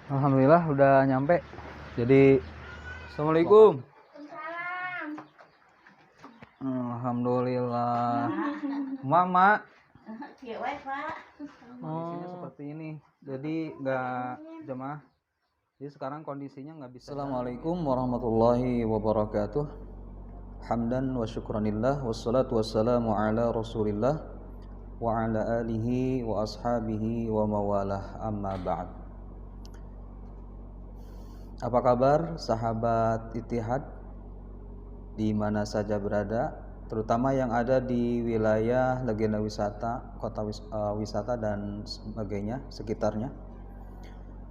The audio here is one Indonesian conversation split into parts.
Alhamdulillah udah nyampe. Jadi Assalamualaikum. Alhamdulillah. Mama. Kondisinya seperti ini. Jadi nggak jemaah. Jadi sekarang kondisinya nggak bisa. Assalamualaikum warahmatullahi wabarakatuh. Hamdan wa syukranillah wassalatu wassalamu ala Rasulillah wa ala alihi wa ashabihi wa mawalah, amma ba'd. Apa kabar sahabat Ittihad di mana saja berada, terutama yang ada di wilayah legenda wisata, kota wisata dan sebagainya sekitarnya.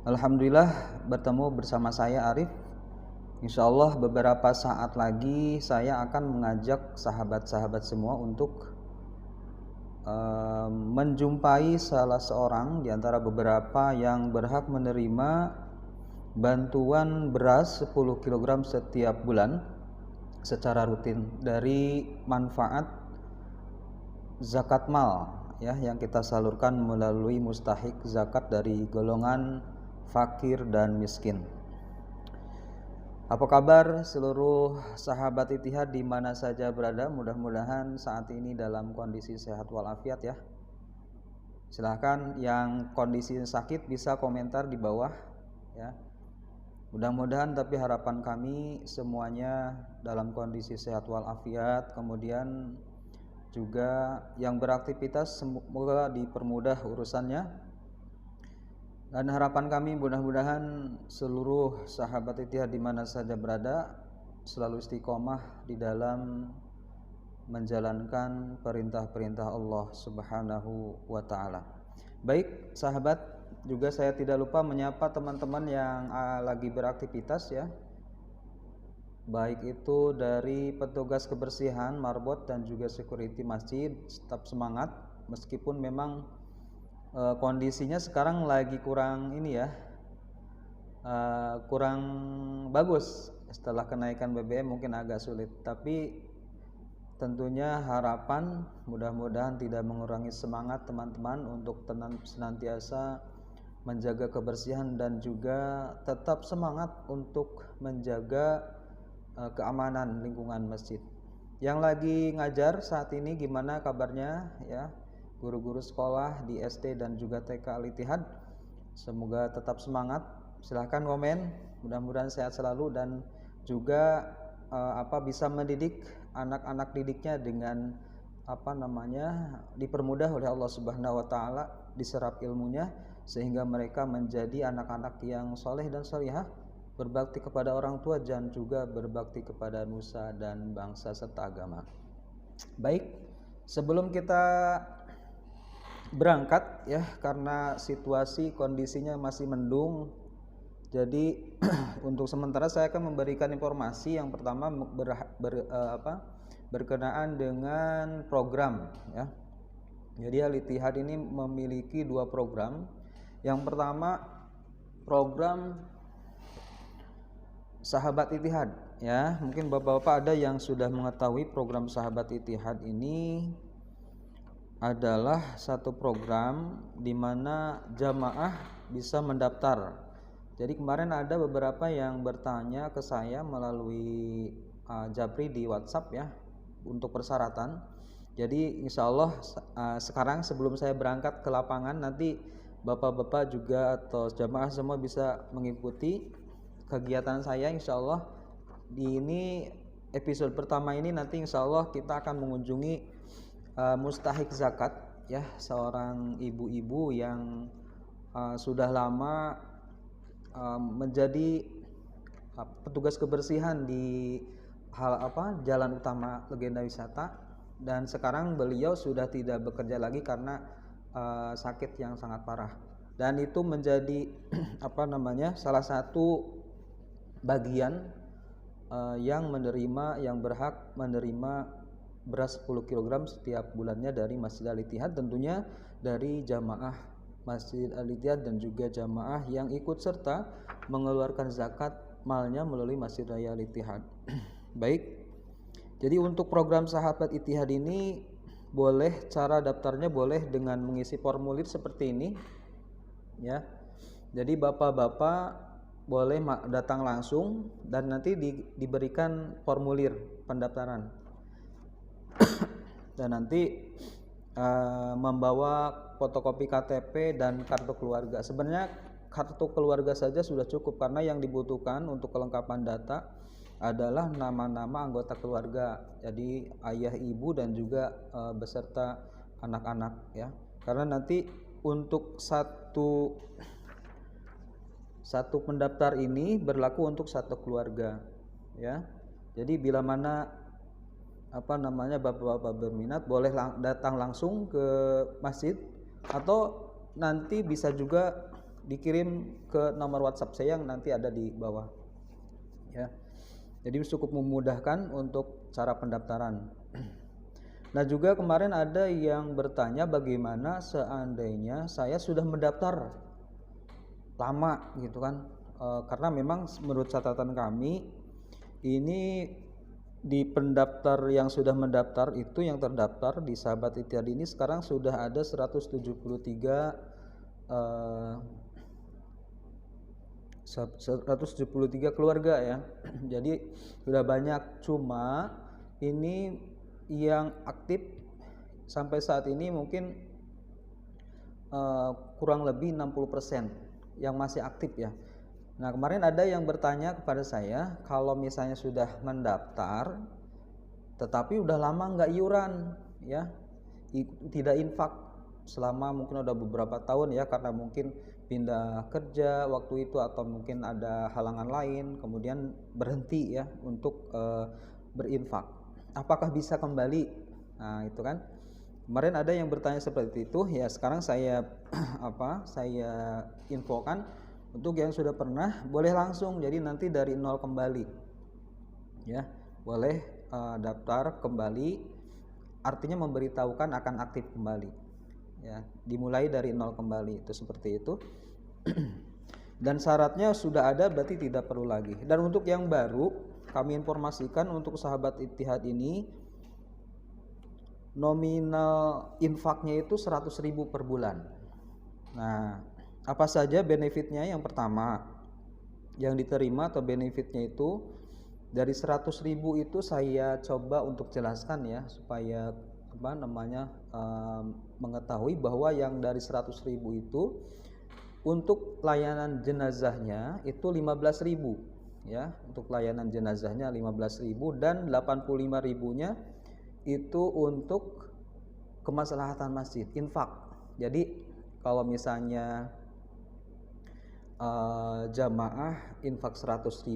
Alhamdulillah bertemu bersama saya Arif. Insyaallah beberapa saat lagi saya akan mengajak sahabat-sahabat semua untuk menjumpai salah seorang di antara beberapa yang berhak menerima bantuan beras 10 kg setiap bulan secara rutin dari manfaat zakat mal ya, yang kita salurkan melalui mustahik zakat dari golongan fakir dan miskin. Apa kabar seluruh sahabat Ittihad di mana saja berada? Mudah-mudahan saat ini dalam kondisi sehat walafiat ya. Silahkan yang kondisi sakit bisa komentar di bawah ya. Mudah-mudahan, tapi harapan kami semuanya dalam kondisi sehat walafiat. Kemudian juga yang beraktivitas semoga dipermudah urusannya. Dan harapan kami mudah-mudahan seluruh sahabat Ittihad di mana saja berada selalu istiqomah di dalam menjalankan perintah-perintah Allah Subhanahu wa taala. Baik, sahabat, juga saya tidak lupa menyapa teman-teman yang lagi beraktivitas ya. Baik itu dari petugas kebersihan, marbot dan juga security masjid, tetap semangat meskipun memang kondisinya sekarang lagi kurang ini ya. Kurang bagus setelah kenaikan BBM, mungkin agak sulit, tapi tentunya harapan mudah-mudahan tidak mengurangi semangat teman-teman untuk senantiasa menjaga kebersihan dan juga tetap semangat untuk menjaga keamanan lingkungan masjid. Yang lagi ngajar saat ini gimana kabarnya ya, guru-guru sekolah di SD dan juga TK Al-Ittihad, semoga tetap semangat. Silahkan komen, mudah-mudahan sehat selalu dan juga bisa mendidik anak-anak didiknya dengan dipermudah oleh Allah Subhanahu wa taala, diserap ilmunya sehingga mereka menjadi anak-anak yang soleh dan solihah, berbakti kepada orang tua dan juga berbakti kepada nusa dan bangsa serta agama. Baik, sebelum kita berangkat ya, karena situasi kondisinya masih mendung, jadi untuk sementara saya akan memberikan informasi. Yang pertama berkenaan dengan program ya. Jadi Al-Ittihad ini memiliki 2 program. Yang pertama program Sahabat Ittihad ya. Mungkin Bapak-bapak ada yang sudah mengetahui program Sahabat Ittihad ini adalah satu program di mana jamaah bisa mendaftar. Jadi kemarin ada beberapa yang bertanya ke saya melalui Japri di WhatsApp ya untuk persyaratan. Jadi insya Allah sekarang sebelum saya berangkat ke lapangan, nanti bapak-bapak juga atau jamaah semua bisa mengikuti kegiatan saya insya Allah. Di ini episode pertama ini nanti insya Allah kita akan mengunjungi mustahik zakat ya, seorang ibu-ibu yang sudah lama menjadi petugas kebersihan di jalan utama legenda wisata, dan sekarang beliau sudah tidak bekerja lagi karena sakit yang sangat parah, dan itu menjadi salah satu bagian yang berhak menerima beras 10 kg setiap bulannya dari Masjid Al-Ittihad, tentunya dari jamaah Masjid Al-Ittihad dan juga jamaah yang ikut serta mengeluarkan zakat malnya melalui Masjid Raya Al-Ittihad. Baik, jadi untuk program Sahabat Ittihad ini cara daftarnya boleh dengan mengisi formulir seperti ini ya. Jadi bapak-bapak boleh datang langsung dan nanti diberikan formulir pendaftaran. Dan nanti membawa fotokopi KTP dan kartu keluarga. Sebenarnya kartu keluarga saja sudah cukup karena yang dibutuhkan untuk kelengkapan data adalah nama-nama anggota keluarga. Jadi ayah, ibu dan juga beserta anak-anak ya. Karena nanti untuk satu pendaftar ini berlaku untuk satu keluarga ya. Jadi bila mana bapak-bapak berminat boleh datang langsung ke masjid atau nanti bisa juga dikirim ke nomor WhatsApp saya yang nanti ada di bawah ya. Jadi cukup memudahkan untuk cara pendaftaran. Nah juga kemarin ada yang bertanya bagaimana seandainya saya sudah mendaftar lama gitu kan, karena memang menurut catatan kami ini di pendaftar yang sudah mendaftar itu yang terdaftar di Sahabat Ittihad ini sekarang sudah ada 173 keluarga ya. Jadi sudah banyak, cuma ini yang aktif sampai saat ini mungkin kurang lebih 60% yang masih aktif ya. Nah kemarin ada yang bertanya kepada saya, kalau misalnya sudah mendaftar tetapi udah lama nggak iuran ya, tidak infak selama mungkin udah beberapa tahun ya, karena mungkin pindah kerja waktu itu atau mungkin ada halangan lain, kemudian berhenti ya untuk berinfak, apakah bisa kembali? Nah itu kan kemarin ada yang bertanya seperti itu ya. Sekarang saya saya infokan untuk yang sudah pernah boleh langsung, jadi nanti dari nol kembali ya, boleh daftar kembali, artinya memberitahukan akan aktif kembali ya, dimulai dari nol kembali, itu seperti itu. Dan syaratnya sudah ada berarti tidak perlu lagi. Dan untuk yang baru kami informasikan untuk Sahabat Ittihad ini nominal infaknya itu 100.000 per bulan. Nah apa saja benefitnya? Yang pertama yang diterima atau benefitnya itu dari 100.000 itu saya coba untuk jelaskan ya, supaya mengetahui bahwa yang dari 100.000 itu untuk layanan jenazahnya itu 15.000 ya, untuk layanan jenazahnya 15.000 dan 85.000-nya itu untuk kemaslahatan masjid, infak. Jadi kalau misalnya jamaah infak 100.000,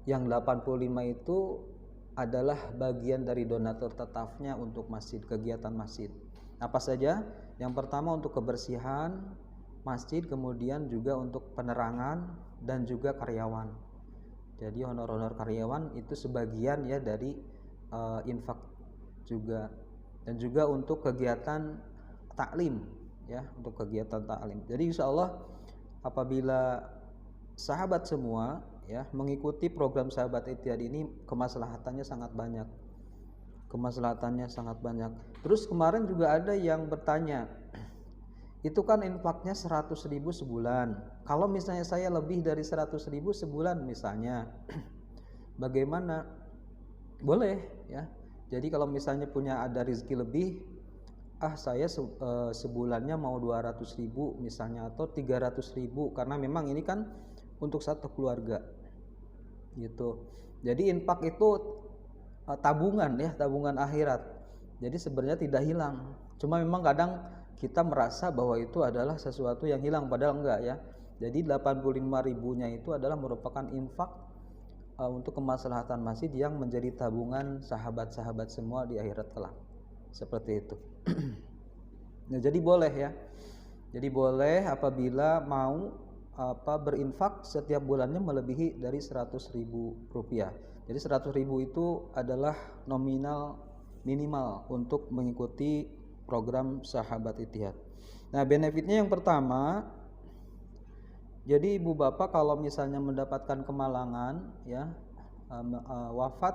yang 85 itu adalah bagian dari donatur tetapnya untuk masjid, kegiatan masjid. Apa saja? Yang pertama untuk kebersihan masjid, kemudian juga untuk penerangan dan juga karyawan. Jadi honor-honor karyawan itu sebagian ya dari infak juga, dan juga untuk kegiatan taklim ya, untuk kegiatan taklim. Jadi insya Allah apabila sahabat semua ya mengikuti program Sahabat Ittihad ini, kemaslahatannya sangat banyak. Terus kemarin juga ada yang bertanya, itu kan infaknya 100.000 sebulan, kalau misalnya saya lebih dari 100.000 sebulan misalnya, bagaimana? Boleh ya. Jadi kalau misalnya ada rezeki lebih, saya sebulannya mau 200.000 misalnya, atau 300.000, karena memang ini kan untuk satu keluarga gitu. Jadi infak itu tabungan ya, tabungan akhirat. Jadi sebenarnya tidak hilang, cuma memang kadang kita merasa bahwa itu adalah sesuatu yang hilang, padahal enggak ya. Jadi 85.000-nya itu adalah merupakan infak untuk kemaslahatan masjid yang menjadi tabungan sahabat-sahabat semua di akhirat kelak. Seperti itu. Nah, jadi boleh ya. Jadi boleh apabila mau berinfak setiap bulannya melebihi dari 100.000 rupiah. Jadi 100.000 itu adalah nominal minimal untuk mengikuti program Sahabat Ittihad. Nah benefitnya yang pertama, jadi ibu bapak kalau misalnya mendapatkan kemalangan ya, wafat,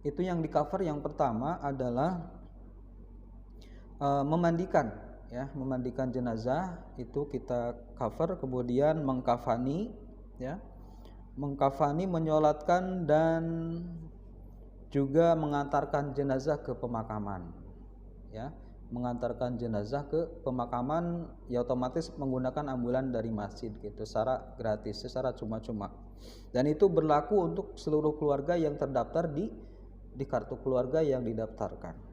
itu yang di cover yang pertama adalah memandikan ya, memandikan jenazah itu kita cover, kemudian mengkafani, ya, mengkafani, menyolatkan dan juga mengantarkan jenazah ke pemakaman, ya, mengantarkan jenazah ke pemakaman ya otomatis menggunakan ambulan dari masjid gitu, secara gratis, secara cuma-cuma, dan itu berlaku untuk seluruh keluarga yang terdaftar di kartu keluarga yang didaftarkan.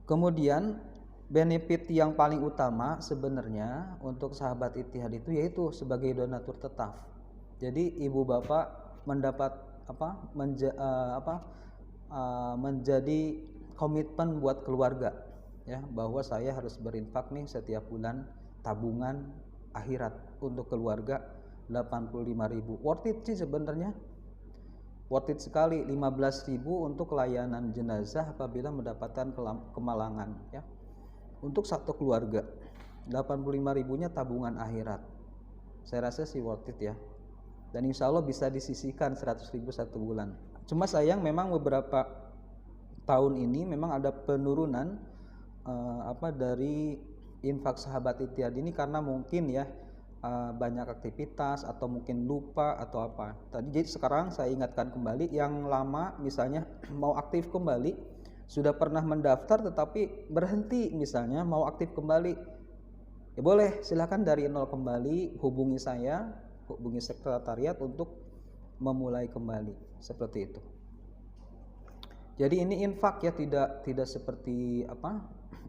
Kemudian benefit yang paling utama sebenarnya untuk sahabat Ittihad itu yaitu sebagai donatur tetap. Jadi ibu bapak mendapat menjadi komitmen buat keluarga, ya, bahwa saya harus berinfak nih setiap bulan, tabungan akhirat untuk keluarga 85.000. Worth it sih sebenarnya. Worth it sekali, 15.000 untuk layanan jenazah apabila mendapatkan kemalangan, ya. Untuk satu keluarga 85.000-nya tabungan akhirat. Saya rasa sih worth it ya. Dan insya Allah bisa disisihkan 100.000 satu bulan. Cuma sayang memang beberapa tahun ini memang ada penurunan dari infak sahabat Ittihad ini karena mungkin ya banyak aktivitas atau mungkin lupa atau apa. Jadi sekarang saya ingatkan kembali yang lama, misalnya mau aktif kembali, sudah pernah mendaftar tetapi berhenti misalnya, mau aktif kembali, ya boleh, silakan dari nol kembali, hubungi saya, hubungi sekretariat untuk memulai kembali, seperti itu. Jadi ini infak ya, tidak seperti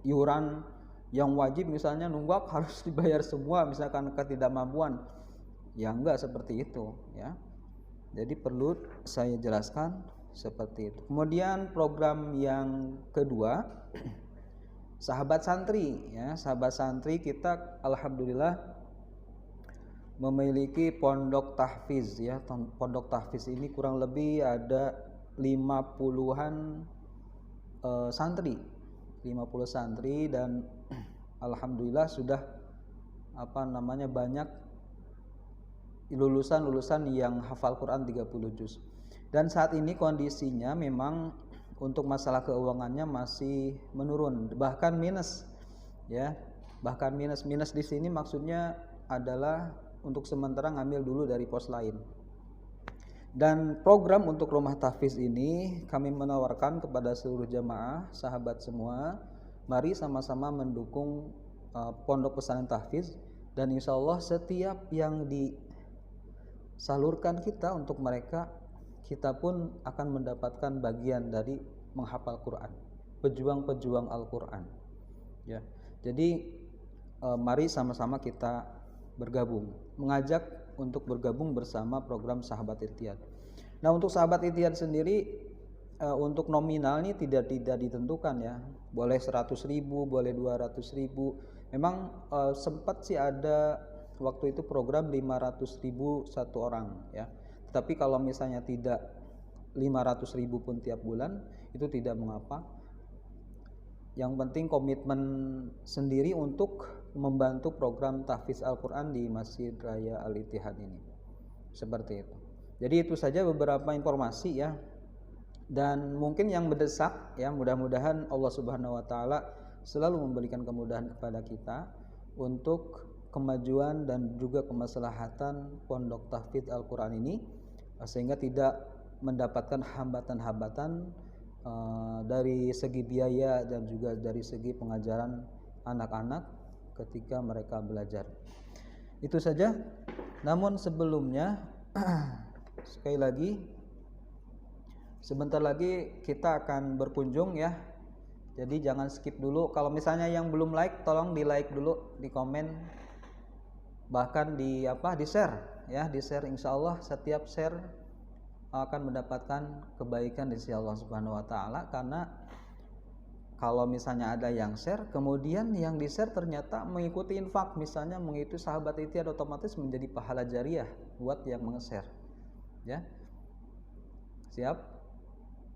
iuran yang wajib misalnya nunggak harus dibayar semua misalkan ketidakmampuan, ya enggak seperti itu ya. Jadi perlu saya jelaskan seperti itu. Kemudian program yang kedua, sahabat santri ya. Sahabat santri kita alhamdulillah memiliki pondok tahfiz ya. Pondok tahfiz ini kurang lebih ada 50-an santri, 50 santri, dan alhamdulillah sudah banyak lulusan yang hafal Quran 30 juz. Dan saat ini kondisinya memang untuk masalah keuangannya masih menurun, bahkan minus ya. Bahkan minus di sini maksudnya adalah untuk sementara ngambil dulu dari pos lain. Dan program untuk rumah tahfiz ini kami menawarkan kepada seluruh jamaah, sahabat semua, mari sama-sama mendukung pondok pesantren tahfiz, dan insya Allah setiap yang disalurkan kita untuk mereka, kita pun akan mendapatkan bagian dari menghafal Quran, pejuang-pejuang Al-Quran ya. Jadi mari sama-sama kita bergabung, mengajak untuk bergabung bersama program sahabat Ittihad. Nah, untuk sahabat Ittihad sendiri untuk nominalnya tidak ditentukan ya, boleh 100.000, boleh 200.000. Memang sempat sih ada waktu itu program 500.000 satu orang ya. Tetapi kalau misalnya tidak 500.000 pun tiap bulan itu tidak mengapa. Yang penting komitmen sendiri untuk membantu program tahfiz Al-Quran di Masjid Raya Al-Ittihad ini. Seperti itu. Jadi itu saja beberapa informasi ya. Dan mungkin yang mendesak ya, mudah-mudahan Allah Subhanahu wa taala selalu memberikan kemudahan kepada kita untuk kemajuan dan juga kemaslahatan pondok tahfiz Al-Quran ini, sehingga tidak mendapatkan hambatan-hambatan dari segi biaya dan juga dari segi pengajaran anak-anak ketika mereka belajar. Itu saja. Namun sebelumnya sekali lagi, sebentar lagi kita akan berkunjung ya. Jadi jangan skip dulu. Kalau misalnya yang belum like, tolong di like dulu, di komen, bahkan di share ya, di share. Insya Allah setiap share akan mendapatkan kebaikan di sisi Allah Subhanahu wa taala, karena kalau misalnya ada yang share, kemudian yang di share ternyata mengikuti infak, misalnya mengikuti sahabat Ittihad, otomatis menjadi pahala jariah buat yang meng-share ya. Siap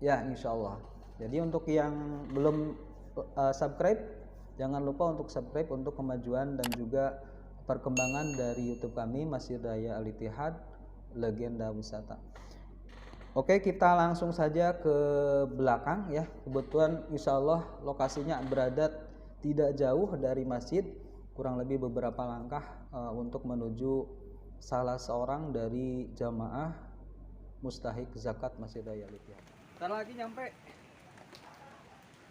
ya, insya Allah. Jadi untuk yang belum subscribe, jangan lupa untuk subscribe untuk kemajuan dan juga perkembangan dari YouTube kami, Masjid Raya Al-Ittihad, Legenda Wisata. Oke, kita langsung saja ke belakang ya. Kebetulan insya Allah lokasinya berada tidak jauh dari masjid, kurang lebih beberapa langkah untuk menuju salah seorang dari jamaah mustahik zakat Masjid Raya Al-Ittihad. Ntar lagi nyampe.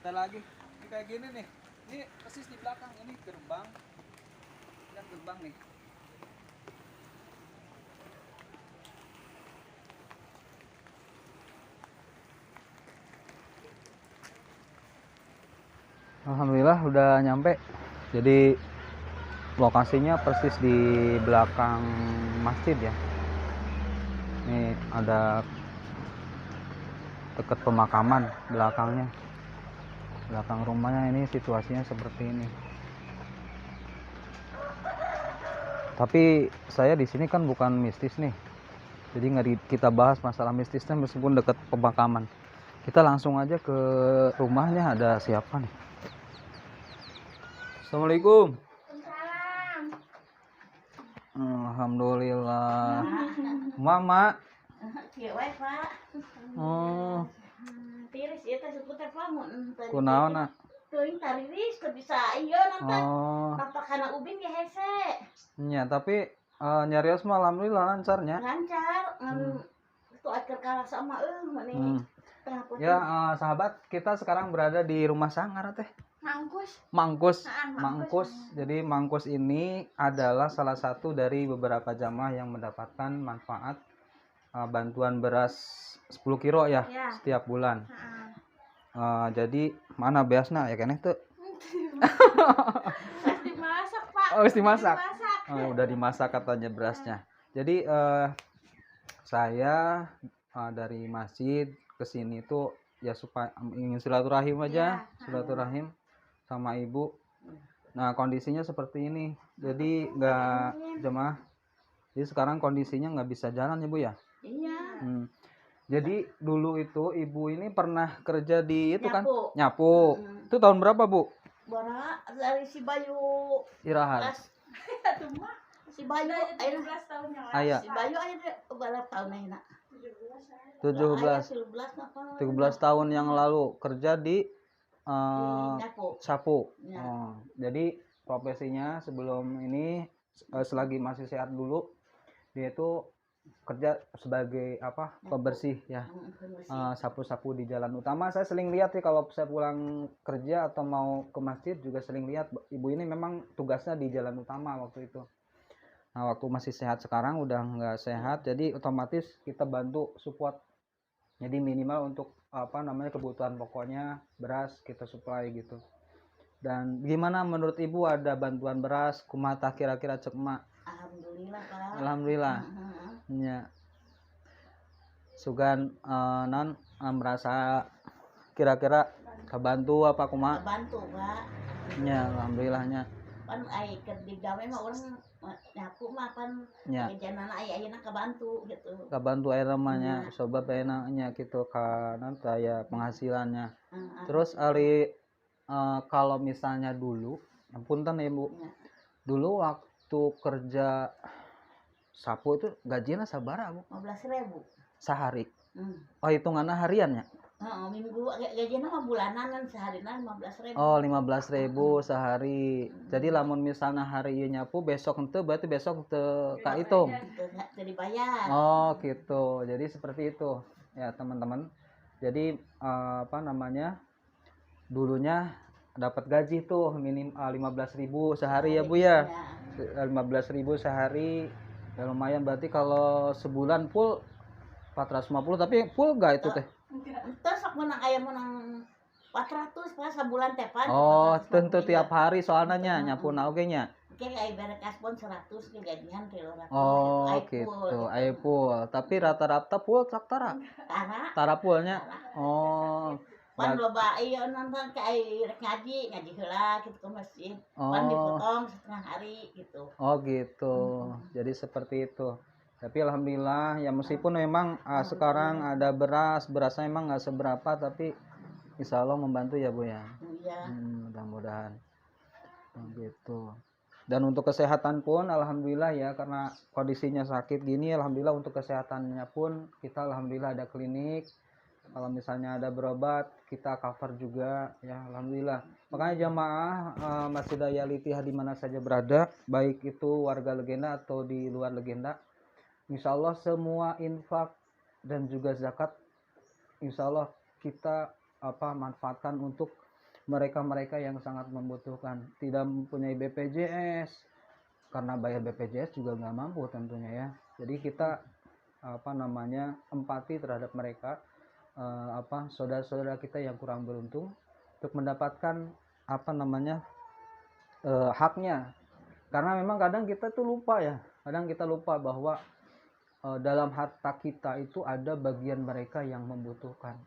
Ntar lagi. Ini kayak gini nih. Ini persis di belakang, ini gerbang. Lihat gerbang nih. Alhamdulillah udah nyampe. Jadi lokasinya persis di belakang masjid ya. Ini ada dekat pemakaman belakangnya. Belakang rumahnya ini situasinya seperti ini. Tapi saya di sini kan bukan mistis nih. Jadi nggak kita bahas masalah mistisnya meskipun dekat pemakaman. Kita langsung aja ke rumahnya, ada siapa nih. Assalamualaikum. Alhamdulillah. Mama. Oh. Tiris ya teh seputar pamun. Kunaon nak? Teuing tariris teu bisa ieu nonton. Napakana ubin ge hese. Nya, tapi nyarios mah alhamdulillah lancarnya. Lancar. Tuh akhir kalah sama meuh Ya, sahabat, kita sekarang berada di rumah Sangar teh. Mangkus. Jadi Mangkus ini adalah salah satu dari beberapa jamaah yang mendapatkan manfaat bantuan beras 10 kilo ya setiap bulan. Jadi mana beasna ya keneh tuh? Dimasak, Pak. Oh, dimasak. Oh, udah dimasak katanya berasnya. Jadi saya dari masjid ke sini tuh ya supaya ingin silaturahim aja, silaturahim sama ibu. Nah, kondisinya seperti ini. Jadi nggak jemaah. Jadi sekarang kondisinya nggak bisa jalan ya Bu ya? Iya. Jadi dulu itu ibu ini pernah kerja di itu kan? Nyapu. Nyapu. Itu tahun berapa Bu? Bara dari si Bayu Irahan. Atuh mah si Bayu 17 tahun yang lalu. Aya. Si Bayu aya berapa tahun ayeuna? 17 tahun yang lalu kerja di sapu. Ya. Jadi profesinya sebelum ini selagi masih sehat dulu dia itu kerja sebagai pembersih ya, sapu-sapu di jalan utama. Saya sering lihat sih kalau saya pulang kerja atau mau ke masjid juga sering lihat ibu ini memang tugasnya di jalan utama waktu itu. Nah, waktu masih sehat, sekarang udah nggak sehat, jadi otomatis kita bantu support. Jadi minimal untuk kebutuhan pokoknya beras kita supply gitu. Dan gimana menurut ibu, ada bantuan beras kumaha kira-kira cek emak? Alhamdulillah Pak. Alhamdulillah. Ya. Sugan merasa kira-kira kebantu apa kumaha? Kebantu Pak. Ya, alhamdulillahnya. Pan ai keur digawe mah urang nyapu mah pan janana ayeuna kebantu gitu. Kebantu air namanya, sobat enaknya gitu kan saya penghasilannya. Terus ari kalau misalnya dulu, punten ya Bu. Dulu waktu kerja sapu itu gajinya sabaraha Bu? 15.000 sehari. Oh, hitungannya hariannya? Minggu gajinya mah bulanan kan seharina 15.000. Oh, 15.000 sehari. Jadi lamun misalnya hari ieu nyapu besok henteu berarti besok teu kahitung. Teu dibayar. Oh, gitu. Jadi seperti itu. Ya, teman-teman. Jadi dulunya dapat gaji tuh minim 15.000 sehari ya Bu ya. 15.000 sehari. Ya lumayan, berarti kalau sebulan full 450, tapi full gak itu teh? Terus sok menang aya menang 400 pas sebulan teh pan. Oh, tentu tiap hari soalnya nyapu oge nya. Oke, aya beres kaspon 100 ke gajian 300. Oh, gitu. Aya full. Tapi rata-rata full saktara. Tara fullnya. Oh. Pan loba ieu nonton ke rek ngaji heula gitu ke masjid. Pan dipotong setengah hari gitu. Oh, gitu. Jadi seperti itu. Tapi alhamdulillah ya, meskipun memang sekarang ada berasnya emang nggak seberapa, tapi insya Allah membantu ya Bu ya. Iya. Mudah-mudahan. Gitu. Dan untuk kesehatan pun alhamdulillah ya, karena kondisinya sakit gini, alhamdulillah untuk kesehatannya pun kita alhamdulillah ada klinik. Kalau misalnya ada berobat kita cover juga ya, alhamdulillah. Makanya jamaah Masjid Daya Al-Ittihad di mana saja berada, baik itu warga legenda atau di luar legenda, insya Allah semua infak dan juga zakat insya Allah kita manfaatkan untuk mereka-mereka yang sangat membutuhkan, tidak mempunyai BPJS, karena bayar BPJS juga nggak mampu tentunya ya. Jadi kita empati terhadap mereka, saudara-saudara kita yang kurang beruntung untuk mendapatkan haknya. Karena memang kadang kita tuh lupa ya, bahwa dalam harta kita itu ada bagian mereka yang membutuhkan.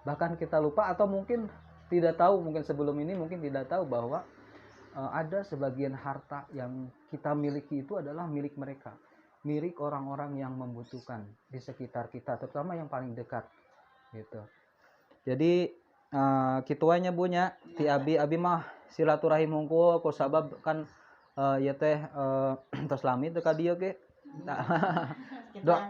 Bahkan kita lupa atau mungkin tidak tahu, mungkin sebelum ini mungkin tidak tahu bahwa ada sebagian harta yang kita miliki itu adalah milik mereka, milik orang-orang yang membutuhkan di sekitar kita, terutama yang paling dekat gitu. Jadi kituanya bunya ti abi mah silaturahim hungkul ku sabab kan ya teh tos lami teu ka dieu ge.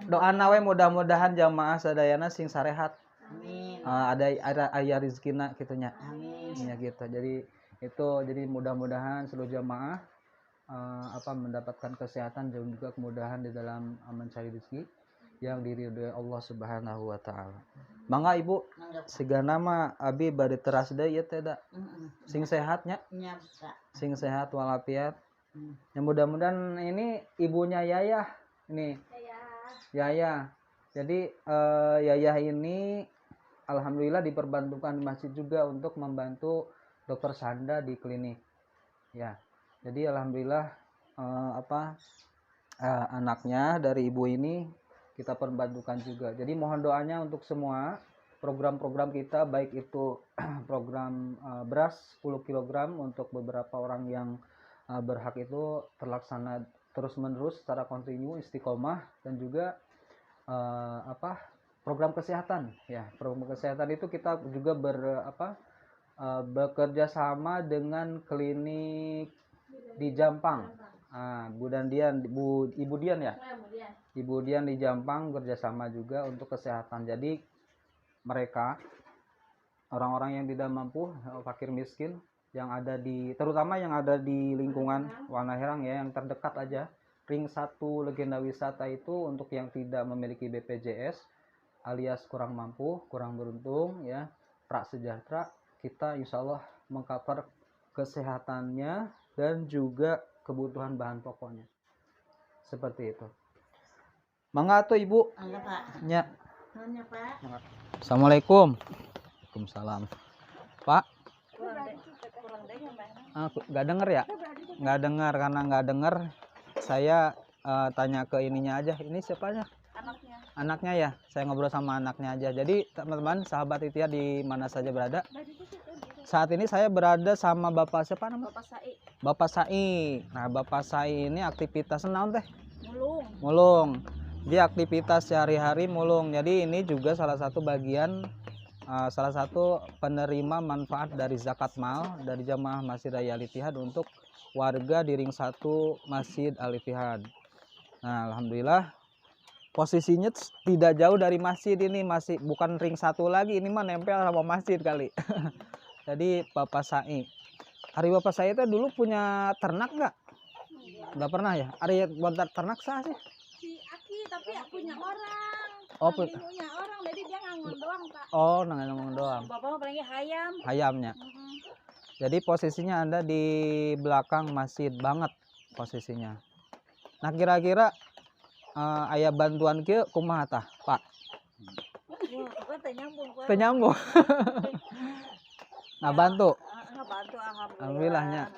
Doa nawe mudah-mudahan jamaah sadayana sing sarehat. Amin. Ada aya rezekina kitunya. Amin. Ya gitu. Jadi mudah-mudahan seluruh jamaah mendapatkan kesehatan dan juga kemudahan di dalam mencari rezeki yang diridhoi Allah Subhanahu wa taala. Mangga Ibu, sigana mah abi bade teras deui ieu teh da. Sing sehatnya? Nya. Sing sehat walafiat. Ya mudah-mudahan ini ibunya Yayah ini. Yayah. Jadi Yayah ini alhamdulillah diperbantukan masjid juga untuk membantu Dokter Sanda di klinik. Ya. Jadi alhamdulillah anaknya dari ibu ini kita perbantukan juga. Jadi mohon doanya untuk semua program-program kita, baik itu program beras 10 kg untuk beberapa orang yang berhak itu terlaksana terus-menerus secara kontinu istiqomah, dan juga program kesehatan ya. Program kesehatan itu kita juga bekerja sama dengan klinik di Jampang. Ibu Dian ya. Ibu Dian di Jampang kerjasama juga untuk kesehatan. Jadi mereka orang-orang yang tidak mampu, fakir miskin yang ada terutama yang ada di lingkungan Walna Herang ya, yang terdekat aja, ring 1 legenda wisata itu untuk yang tidak memiliki BPJS alias kurang mampu, kurang beruntung ya, prasejahtera, kita insya Allah mengcover kesehatannya dan juga kebutuhan bahan pokoknya. Seperti itu. Mangga tuh Ibu. Mangga Pak. Nya. Nanya Pak. Assalamualaikum. Waalaikumsalam. Pak. Nggak denger ya? Nggak dengar, karena nggak denger. Saya tanya ke ininya aja. Ini siapanya? Anaknya. Anaknya ya. Saya ngobrol sama anaknya aja. Jadi teman-teman sahabat Ittihad di mana saja berada. Saat ini saya berada sama Bapak siapa namanya? Bapak Sai. Bapak Sai. Nah, Bapak Sai ini aktivitas naon teh? Mulung. Mulung. Dia aktivitas sehari-hari mulung. Jadi ini juga salah satu bagian, salah satu penerima manfaat dari zakat mal dari jamaah Masjid Daya Al-Ittihad untuk warga di ring 1 Masjid Al-Ittihad. Nah, alhamdulillah posisinya tidak jauh dari masjid ini, masih bukan ring 1 lagi, ini mah nempel sama masjid kali. Jadi Bapak Sai. Hari Bapak Sai itu dulu punya ternak nggak? Nggak pernah ya? Hari buat ternak sah sih? Si Aki tapi punya orang. Oh, punya orang, jadi dia nganggur doang Pak. Oh, ngomong doang. Bapak paling hayam. Hayamnya. Jadi posisinya Anda di belakang masjid banget posisinya. Nah, kira-kira aya bantuan kieu kumaha tah, Pak? Wah, teh nyambung. Teu nyambung. Nah, bantu. Bantu Alhamdulillahnya.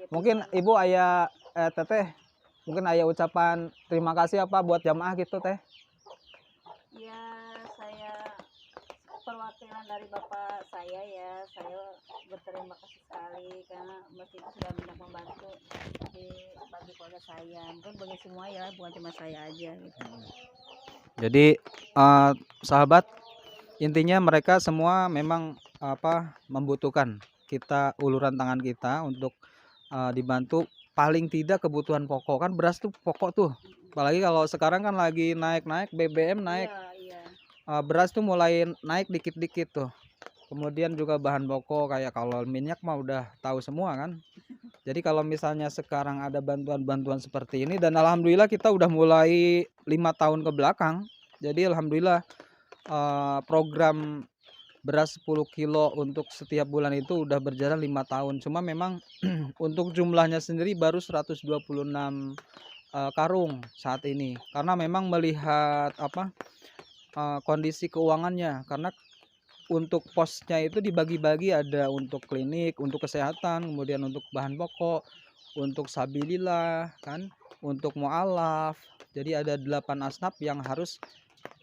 Mungkin Ibu aya teteh mungkin aya ucapan terima kasih apa buat jamaah gitu teh? Ya, saya perwakilan dari bapak saya ya, saya berterima kasih sekali karena masjid itu sudah banyak membantu bagi keluarga saya, mungkin bagi semua ya, bukan cuma saya aja gitu. Jadi sahabat, intinya mereka semua memang membutuhkan kita uluran tangan kita untuk dibantu paling tidak kebutuhan pokok. Kan beras tuh pokok tuh. Apalagi kalau sekarang kan lagi naik-naik, BBM naik, Iya. beras tuh mulai naik dikit-dikit tuh. Kemudian juga bahan pokok kayak kalau minyak mah udah tahu semua kan. Jadi kalau misalnya sekarang ada bantuan-bantuan seperti ini, dan alhamdulillah kita udah mulai 5 tahun ke belakang. Jadi alhamdulillah program beras 10 kilo untuk setiap bulan itu udah berjalan 5 tahun. Cuma memang untuk jumlahnya sendiri baru 126 karung saat ini. Karena memang melihat kondisi keuangannya, karena untuk posnya itu dibagi-bagi, ada untuk klinik, untuk kesehatan, kemudian untuk bahan pokok, untuk sabilillah kan, untuk mualaf. Jadi ada 8 asnaf yang harus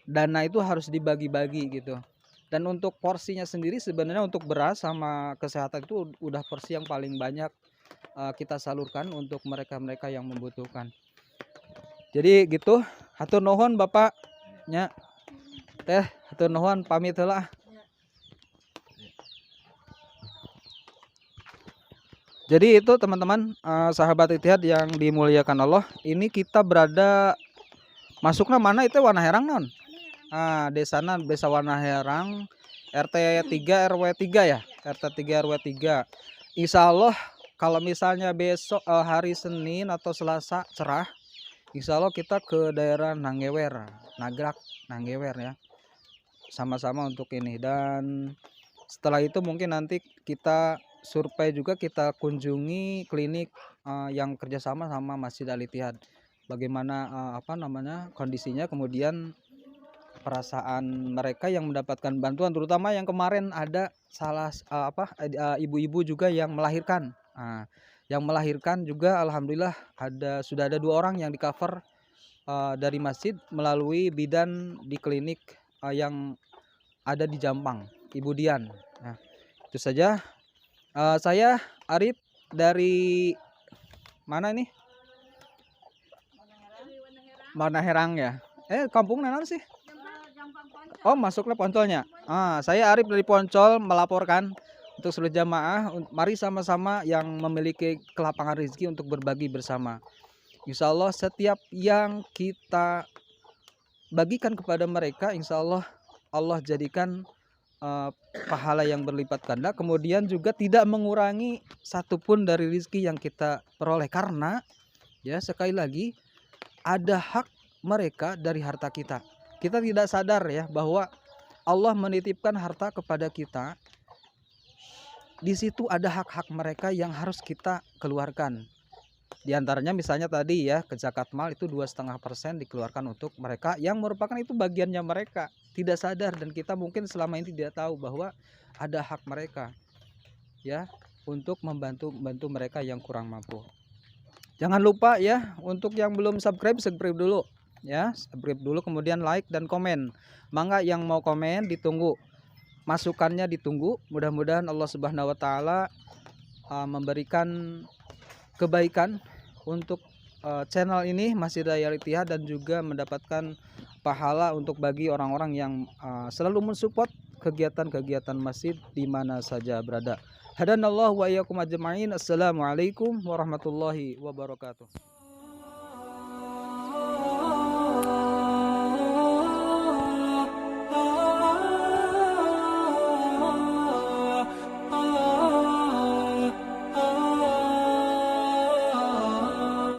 dana itu harus dibagi-bagi gitu. Dan untuk porsinya sendiri sebenarnya untuk beras sama kesehatan itu udah porsi yang paling banyak kita salurkan untuk mereka-mereka yang membutuhkan. Jadi gitu, hatur nuhun Bapaknya. Teh, hatur nuhun pamit heula. Jadi itu teman-teman, sahabat Ittihad yang dimuliakan Allah, ini kita berada masuknya mana itu Wanaherang non? Desana Desa Wanaherang, RT 3 RW 3 ya, RT 3 RW 3. Insya Allah kalau misalnya besok hari Senin atau Selasa cerah, insya Allah kita ke daerah Nanggewer, Nagrak, Nanggewer ya, sama-sama untuk ini. Dan setelah itu mungkin nanti kita survei juga, kita kunjungi klinik yang kerjasama sama Masjid Al Ittihad. Bagaimana kondisinya, kemudian perasaan mereka yang mendapatkan bantuan, terutama yang kemarin ada ibu-ibu juga yang melahirkan. Yang melahirkan juga alhamdulillah sudah ada 2 orang yang di cover dari masjid melalui bidan di klinik yang ada di Jampang, Ibu Dian. Nah, itu saja. Saya Arif dari mana ini? Wanaherang ya. Kampung naon sih? Oh, masuknya Poncolnya. Saya Arif dari Poncol melaporkan untuk seluruh jamaah. Mari sama-sama yang memiliki kelapangan rezeki untuk berbagi bersama. Insya Allah setiap yang kita bagikan kepada mereka, insya Allah Allah jadikan pahala yang berlipat ganda, kemudian juga tidak mengurangi satupun dari rezeki yang kita peroleh, karena ya sekali lagi ada hak mereka dari harta kita. Kita tidak sadar ya bahwa Allah menitipkan harta kepada kita. Di situ ada hak-hak mereka yang harus kita keluarkan. Di antaranya misalnya tadi ya, ke zakat mal itu 2,5% dikeluarkan untuk mereka yang merupakan itu bagiannya mereka. Tidak sadar, dan kita mungkin selama ini tidak tahu bahwa ada hak mereka ya untuk membantu mereka yang kurang mampu. Jangan lupa ya, untuk yang belum subscribe dulu ya, subscribe dulu, kemudian like dan komen. Mangga yang mau komen ditunggu, masukannya ditunggu. Mudah-mudahan Allah Subhanahu wa taala memberikan kebaikan untuk channel ini Masjid Al Ittihad, dan juga mendapatkan pahala untuk bagi orang-orang yang selalu mensupport kegiatan-kegiatan masjid di mana saja berada. Hadanallahu wa iyyakum ajma'in. Assalamualaikum warahmatullahi wabarakatuh.